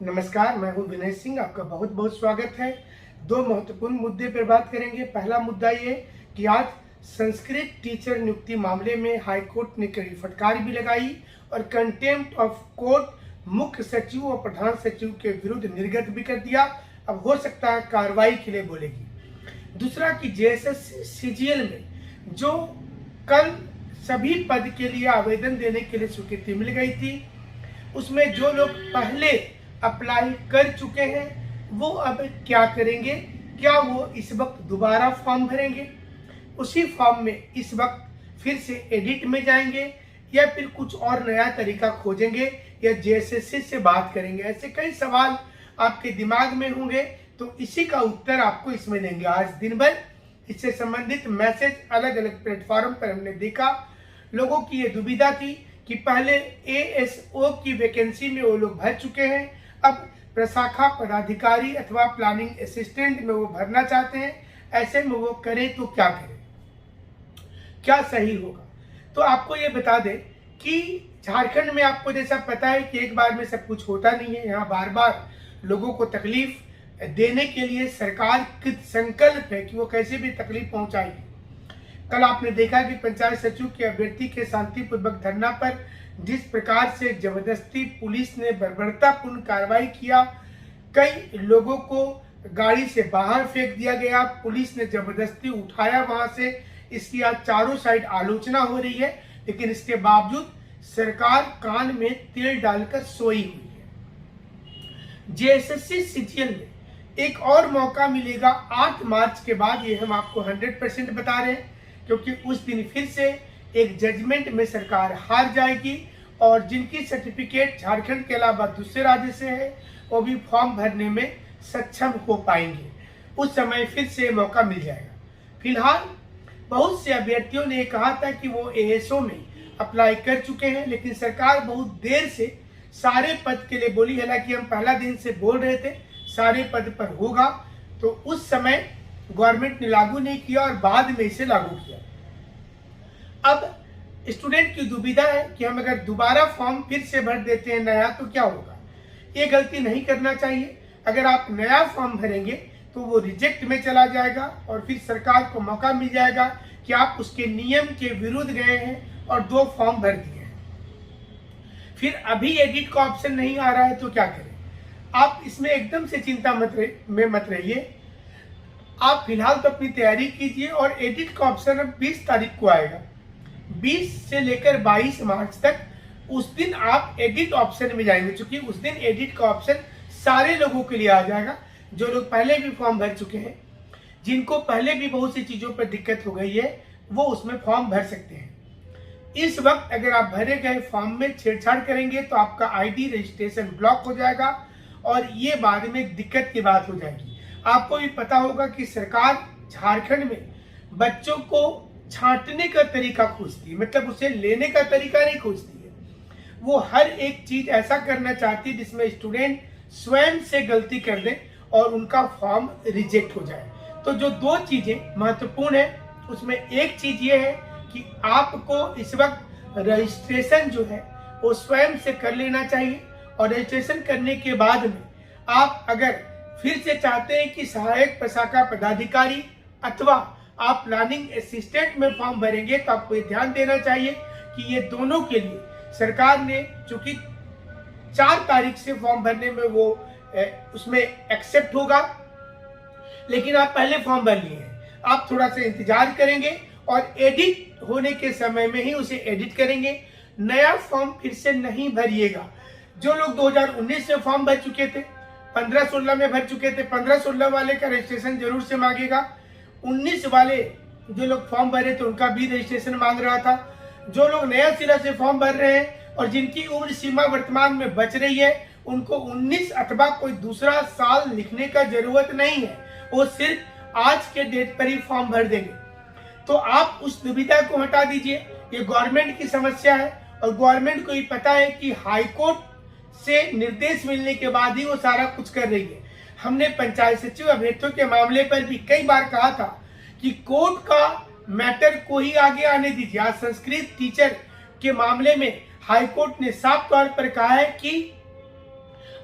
नमस्कार, मैं हूं विनय सिंह। आपका बहुत बहुत स्वागत है। दो महत्वपूर्ण मुद्दे पर बात करेंगे। पहला मुद्दा ये कि आज संस्कृत टीचर नियुक्ति मामले में हाई कोर्ट ने कड़ी फटकार भी लगाई और कंटेम्प्ट ऑफ कोर्ट मुख्य सचिव और प्रधान सचिव के विरुद्ध निर्गत भी कर दिया। अब हो सकता है कार्रवाई के लिए बोलेगी। दूसरा कि जेएसएससी सीजीएल में जो कल सभी पद के लिए आवेदन देने के लिए स्वीकृति मिल गई थी, उसमें जो लोग पहले अप्लाई कर चुके हैं वो अब क्या करेंगे? क्या वो इस वक्त दोबारा फॉर्म भरेंगे, उसी फॉर्म में इस वक्त फिर से एडिट में जाएंगे, या फिर कुछ और नया तरीका खोजेंगे, या जेएसएससी से बात करेंगे? ऐसे कई सवाल आपके दिमाग में होंगे, तो इसी का उत्तर आपको इसमें देंगे। आज दिन भर इससे संबंधित मैसेज अलग अलग प्लेटफॉर्म पर हमने देखा। लोगों की ये दुविधा थी कि पहले एएसओ की वैकेंसी में वो लोग भर चुके हैं, अब प्रशाखा पदाधिकारी अथवा प्लानिंग असिस्टेंट में वो भरना चाहते हैं। ऐसे में वो करे तो क्या करे, क्या सही होगा? तो आपको ये बता दें कि झारखंड में आपको जैसा पता है कि एक बार में सब कुछ होता नहीं है। यहाँ बार बार लोगों को तकलीफ देने के लिए सरकार कृत संकल्प है कि वो कैसे भी तकलीफ पहुंचाएगी। कल आपने देखा कि पंचायत सचिव के अभ्यर्थी के शांतिपूर्वक धरना पर जिस प्रकार से जबरदस्ती पुलिस ने बर्बरतापूर्ण कार्रवाई किया, कई लोगों को गाड़ी से बाहर फेंक दिया गया, पुलिस ने जबरदस्ती उठाया वहां से। इसकी आज चारों साइड आलोचना हो रही है, लेकिन इसके बावजूद सरकार कान में तेल डालकर सोई हुई है। जेएसएससी सीजीएल में एक और मौका मिलेगा 8 मार्च के बाद, ये हम आपको 100% बता रहे हैं, क्योंकि उस दिन फिर से एक जजमेंट में सरकार हार जाएगी और जिनकी सर्टिफिकेट झारखंड के अलावा दूसरे राज्य से है वो भी फॉर्म भरने में सक्षम हो पाएंगे। उस समय फिर से मौका मिल जाएगा। फिलहाल बहुत से अभ्यर्थियों ने कहा था कि वो एएसओ में अप्लाई कर चुके हैं, लेकिन सरकार बहुत देर से सारे पद के लिए बोली। हालांकि हम पहला दिन से बोल रहे थे सारे पद पर होगा, तो उस समय गवर्नमेंट ने लागू नहीं किया और बाद में इसे लागू किया। अब स्टूडेंट की दुविधा है कि हम अगर दोबारा फॉर्म फिर से भर देते हैं नया तो क्या होगा। ये गलती नहीं करना चाहिए। अगर आप नया फॉर्म भरेंगे तो वो रिजेक्ट में चला जाएगा और फिर सरकार को मौका मिल जाएगा कि आप उसके नियम के विरुद्ध गए हैं और 2 फॉर्म भर दिए हैं। फिर अभी एडिट का ऑप्शन नहीं आ रहा है तो क्या करें? आप इसमें एकदम से चिंता मत रहिए। आप फिलहाल तो अपनी तैयारी कीजिए और एडिट का ऑप्शन अब 20 तारीख को आएगा। 20 से लेकर 22 मार्च तक उस दिन आप एडिट ऑप्शन में जाएंगे, क्योंकि उस दिन एडिट का ऑप्शन सारे लोगों के लिए आ जाएगा। जो लोग पहले भी फॉर्म भर चुके हैं, जिनको पहले भी बहुत सी चीजों पर दिक्कत हो गई है, वो उसमें फॉर्म भर सकते हैं। इस वक्त अगर आप भरे गए फॉर्म में छेड़छाड़ करेंगे तो आपका आईडी रजिस्ट्रेशन ब्लॉक हो जाएगा और ये बाद में दिक्कत की बात हो जाएगी। आपको भी पता होगा कि सरकार झारखंड में बच्चों को छांटने का तरीका खोजती है, मतलब उसे लेने का तरीका नहीं खोजती है। वो हर एक चीज ऐसा करना चाहती है जिसमें स्टूडेंट स्वयं से गलती कर दे और उनका फॉर्म रिजेक्ट हो जाए। तो जो 2 चीजें महत्वपूर्ण है, उसमें एक चीज ये है कि आपको इस वक्त रजिस्ट्रेशन जो है वो स्वयं से कर लेना चाहिए, और रजिस्ट्रेशन करने के बाद में आप अगर फिर से चाहते हैं कि सहायक प्रशाखा पदाधिकारी अथवा आप प्लानिंग असिस्टेंट में फॉर्म भरेंगे, तो आपको ये ध्यान देना चाहिए कि ये दोनों के लिए सरकार ने, चूंकि 4 तारीख से फॉर्म भरने में वो उसमें एक्सेप्ट होगा, लेकिन आप पहले फॉर्म भर लिए हैं। आप थोड़ा सा इंतजार करेंगे और एडिट होने के समय में ही उसे एडिट करेंगे। नया फॉर्म फिर से नहीं भरिएगा। जो लोग 2019 में फॉर्म भर चुके थे, 15-16 में भर चुके थे, 15-16 वाले का रजिस्ट्रेशन जरूर से मांगेगा। 19 वाले जो लोग फॉर्म भरे थे उनका भी रजिस्ट्रेशन मांग रहा था। जो लोग नया सिरा से फॉर्म भर रहे हैं और जिनकी उम्र सीमा वर्तमान में बच रही है, उनको 19 अथवा कोई दूसरा साल लिखने का जरूरत नहीं है। वो सिर्फ आज के डेट पर ही फॉर्म भर देंगे। तो आप उस दुविधा को हटा दीजिए। ये गवर्नमेंट की समस्या है और गवर्नमेंट को ये पता है कि हाई कोर्ट से निर्देश मिलने के बाद ही वो सारा कुछ कर रही है। हमने पंचायत सचिव अभ्यर्थियों के मामले पर भी कई बार कहा था कि कोर्ट का मैटर को ही आगे आने दीजिए। आज संस्कृत टीचर के मामले में हाईकोर्ट ने साफ तौर पर कहा है कि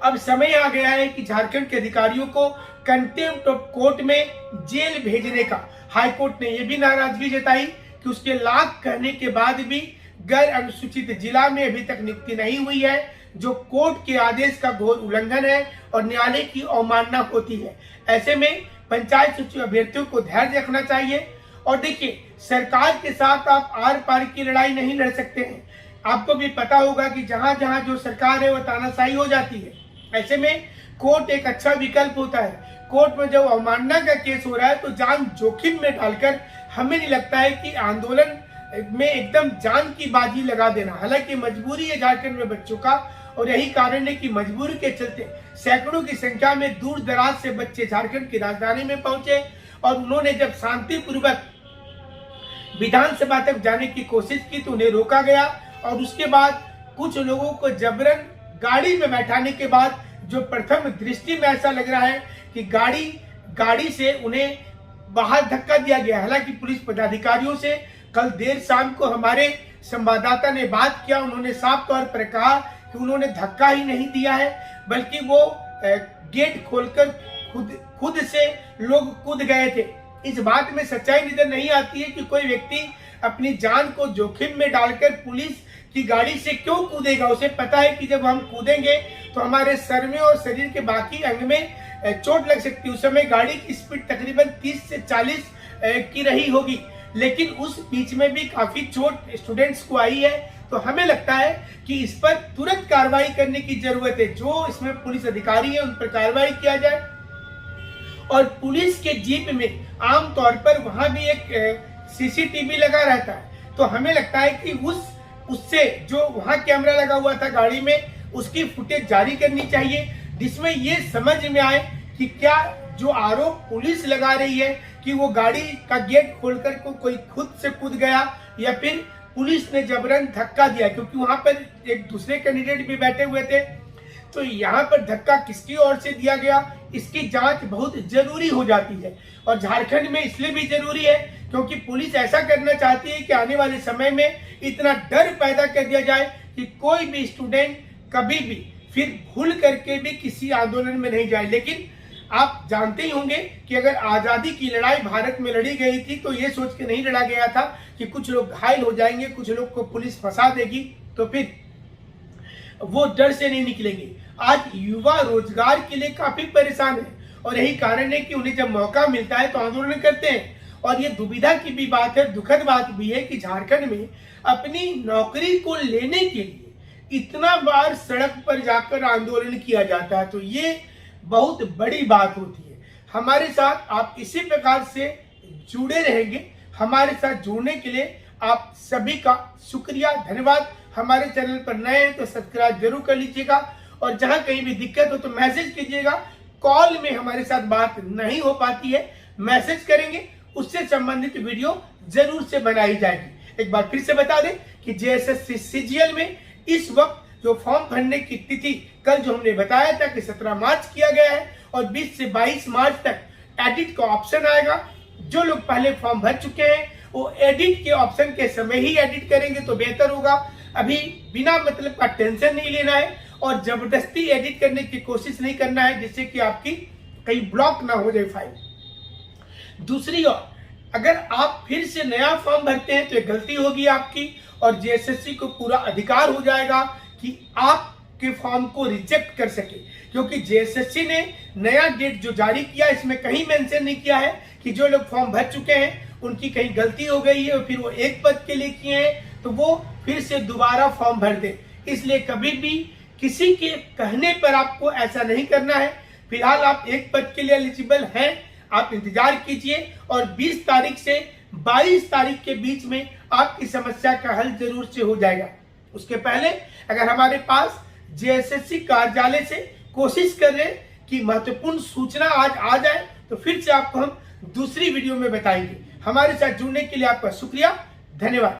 अब समय आ गया है कि झारखंड के अधिकारियों को कंटेम्प्ट ऑफ कोर्ट में जेल भेजने का। हाईकोर्ट ने यह भी नाराजगी जताई कि उसके लाख कहने के बाद भी गैर अनुसूचित जिला में अभी तक नियुक्ति नहीं हुई है, जो कोर्ट के आदेश का घोर उल्लंघन है और न्यायालय की अवमानना होती है। ऐसे में पंचायत सचिव अभ्यर्थियों को धैर्य रखना चाहिए। और देखिए, सरकार के साथ आप आर पार की लड़ाई नहीं लड़ सकते हैं। आपको भी पता होगा कि जहां जहां जो सरकार है वो तानाशाही हो जाती है। ऐसे में कोर्ट एक अच्छा विकल्प होता है। कोर्ट में जब अवमानना का केस हो रहा है तो जान जोखिम में डालकर हमें नहीं लगता है कि आंदोलन में एकदम जान की बाजी लगा देना। हालांकि मजबूरी है झारखंड में बच्चों का, और यही कारण है कि मजबूरी के चलते सैकड़ों की संख्या में दूर दराज से बच्चे झारखंड की राजधानी में पहुंचे और उन्होंने जब शांतिपूर्वक विधानसभा तक जाने की कोशिश की तो उन्हें रोका गया। और उसके बाद कुछ लोगों को जबरन गाड़ी में बैठाने के बाद जो प्रथम दृष्टि में ऐसा लग रहा है कि गाड़ी से उन्हें बाहर धक्का दिया गया। हालांकि पुलिस पदाधिकारियों से कल देर शाम को हमारे संवाददाता ने बात किया, उन्होंने साफ तौर पर कहा कि उन्होंने धक्का ही नहीं दिया है, बल्कि वो गेट खोलकर खुद से लोग कूद गए थे। इस बात में सच्चाई नजर नहीं आती है कि कोई व्यक्ति अपनी जान को जोखिम में डालकर पुलिस की गाड़ी से क्यों कूदेगा। उसे पता है कि जब हम कूदेंगे तो हमारे सर में और शरीर के बाकी अंग में चोट लग सकती है। उस समय गाड़ी की स्पीड तकरीबन 30 से 40 की रही होगी, लेकिन उस बीच में भी काफी चोट स्टूडेंट्स को आई है। तो हमें लगता है कि इस पर तुरंत कार्रवाई करने की जरूरत है। जो इसमें पुलिस अधिकारी है उन पर कार्रवाई किया जाए। और पुलिस के जीप में आमतौर पर वहां भी एक सीसीटीवी लगा रहता है, तो हमें लगता है कि उससे जो वहां कैमरा लगा हुआ था गाड़ी में, उसकी फुटेज जारी करनी चाहिए, जिसमें ये समझ में आए कि क्या जो आरोप पुलिस लगा रही है कि वो गाड़ी का गेट खोलकर कोई खुद से कूद गया या फिर पुलिस ने जबरन धक्का दिया, क्योंकि वहां पर एक दूसरे कैंडिडेट भी बैठे हुए थे। तो यहाँ पर धक्का किसकी ओर से दिया गया, इसकी जांच बहुत जरूरी हो जाती है। और झारखंड में इसलिए भी जरूरी है क्योंकि पुलिस ऐसा करना चाहती है कि आने वाले समय में इतना डर पैदा कर दिया जाए कि कोई भी स्टूडेंट कभी भी फिर भूल करके भी किसी आंदोलन में नहीं जाए। लेकिन आप जानते ही होंगे कि अगर आजादी की लड़ाई भारत में लड़ी गई थी तो ये सोच के नहीं लड़ा गया था कि कुछ लोग घायल हो जाएंगे, कुछ लोग को पुलिस फंसा देगी तो फिर वो डर से नहीं निकलेंगे। आज युवा रोजगार के लिए काफी परेशान है और यही कारण है कि उन्हें जब मौका मिलता है तो आंदोलन करते हैं। और ये दुविधा की भी बात है, दुखद बात भी है कि झारखंड में अपनी नौकरी को लेने के लिए इतना बार सड़क पर जाकर आंदोलन किया जाता है, तो ये बहुत बड़ी बात होती है। हमारे साथ आप इसी प्रकार से जुड़े रहेंगे। हमारे साथ जुड़ने के लिए आप सभी का शुक्रिया, धन्यवाद। हमारे चैनल पर नए हैं तो सब्सक्राइब जरूर कर लीजिएगा और जहां कहीं भी दिक्कत हो तो मैसेज कीजिएगा। कॉल में हमारे साथ बात नहीं हो पाती है, मैसेज करेंगे, उससे संबंधित वीडियो जरूर से बनाई जाएगी। एक बार फिर से बता दें कि जेएसएससी सीजीएल में इस वक्त जो फॉर्म भरने की तिथि कल जो हमने बताया था कि 17 मार्च किया गया है और 20 से 22 मार्च तक एडिट का ऑप्शन आएगा। जो लोग पहले फॉर्म भर चुके हैं वो एडिट के ऑप्शन के समय ही एडिट करेंगे तो बेहतर होगा। अभी बिना मतलब का टेंशन नहीं लेना है और जबरदस्ती एडिट करने की कोशिश नहीं करना है, जिससे कि आपकी कहीं ब्लॉक ना हो जाए फाइल। दूसरी ओर अगर आप फिर से नया फॉर्म भरते हैं तो एक गलती होगी आपकी और जेएसएससी को पूरा अधिकार हो जाएगा कि आपके फॉर्म को रिजेक्ट कर सके, क्योंकि जेएसएससी ने नया डेट जो जारी किया इसमें कहीं मेंशन नहीं किया है कि जो लोग फॉर्म भर चुके हैं उनकी कहीं गलती हो गई है और फिर वो एक पद के लिए किए हैं तो वो फिर से दोबारा फॉर्म भर दे। इसलिए कभी भी किसी के कहने पर आपको ऐसा नहीं करना है। फिलहाल आप एक पद के लिए एलिजिबल हैं, आप इंतजार कीजिए और 20 तारीख से 22 तारीख के बीच में आपकी समस्या का हल जरूर से हो जाएगा। उसके पहले अगर हमारे पास जेएसएससी कार्यालय से कोशिश कर रहे कि महत्वपूर्ण सूचना आज आ जाए तो फिर से आपको हम दूसरी वीडियो में बताएंगे। हमारे साथ जुड़ने के लिए आपका शुक्रिया, धन्यवाद।